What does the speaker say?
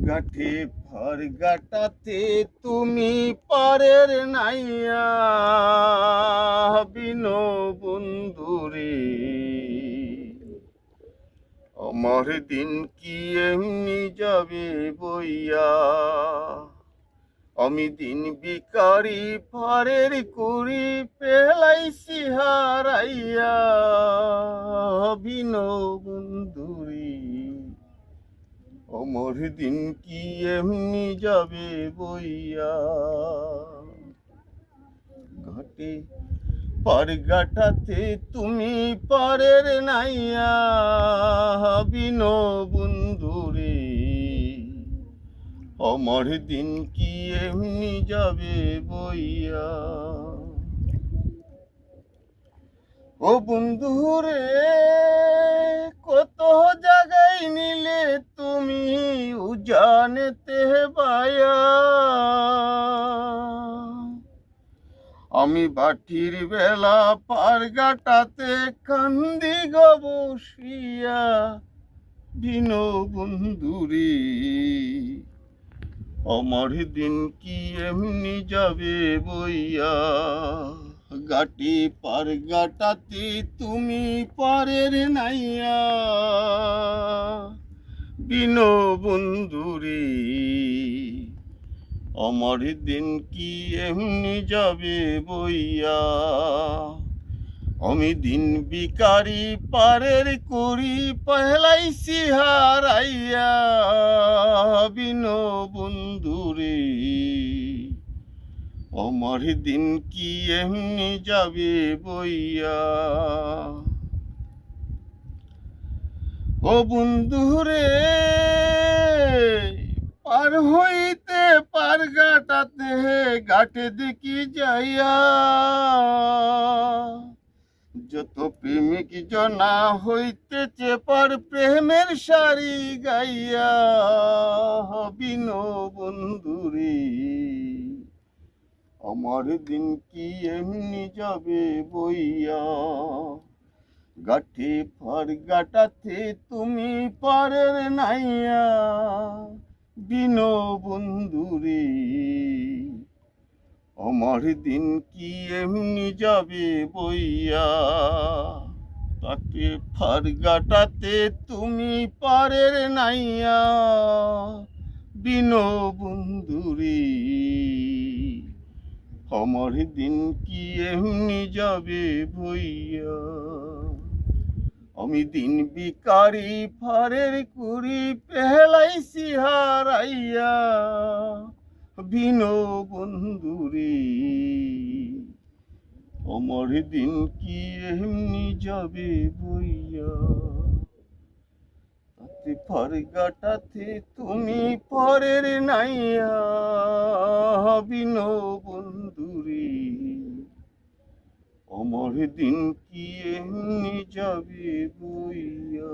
গাঠে fur গাটাতে তুমি পারের নাইয়া বিনো বন্ধুরে। আমার দিন কি এমনি যাবে বইয়া, আমি দিন বিকারি পারের কুড়ি পেলাইছি হারাইয়া বিনো বন্ধুরে। আমার দিন কি এমনি যাবে বইয়া, ঘাটে পার গাটাতে তুমি পারের নাইয়া বিনো বন্ধুরে। আমার দিন কি এমনি যাবে বইয়া। ও বন্ধুরে কত জায়গায় নিলে তুমি উজানেতে বায়া, আমি বাটির বেলা পার গাটাতে কান্দি গো বসিয়া বিনো বন্ধুরে। আমার দিন কি এমনি যাবে বইয়া, গাটি পার গাটাতে তুমি পারের নাইয়া বিনো বন্ধুরে। আমার দিন কি এমনি যাবে বইয়া, আমি দিন বিকারি পারের করি পহলাইছি হারাইয়া বিনো বন্ধুরে। আমার দিন কি এমনি যাবে বইয়া। ও বন্ধুরে পার হইতে পার গাটাতে গাটে দেখি যাইয়া, যত প্রেমিক জনা হইতেছে পার প্রেমের সারি গাইয়া বিনো বন্ধুরে। আমার দিন কি এমনি যাবে বইয়া, গাঠে ফার গাটাতে তুমি পারের নাইয়া বিনো বন্ধুরে। আমার দিন কি এমনি যাবে বইয়া, তাতে ফার গাটাতে তুমি পারের নাইয়া বিনো বন্ধুরে। আমার দিন কি এমনি যাবে বইয়া, আমি দিন বিকারি ফারের কুড়ি পেলাইছি হারাইয়া বিনো বন্ধুরে। আমার দিন কি এমনি যাবে বইয়া, তাতে ফার গাটাতে তুমি পরের নাইয়া বিনো বন্ধুরে। আমার দিন কি এমনি যাবে বইয়া।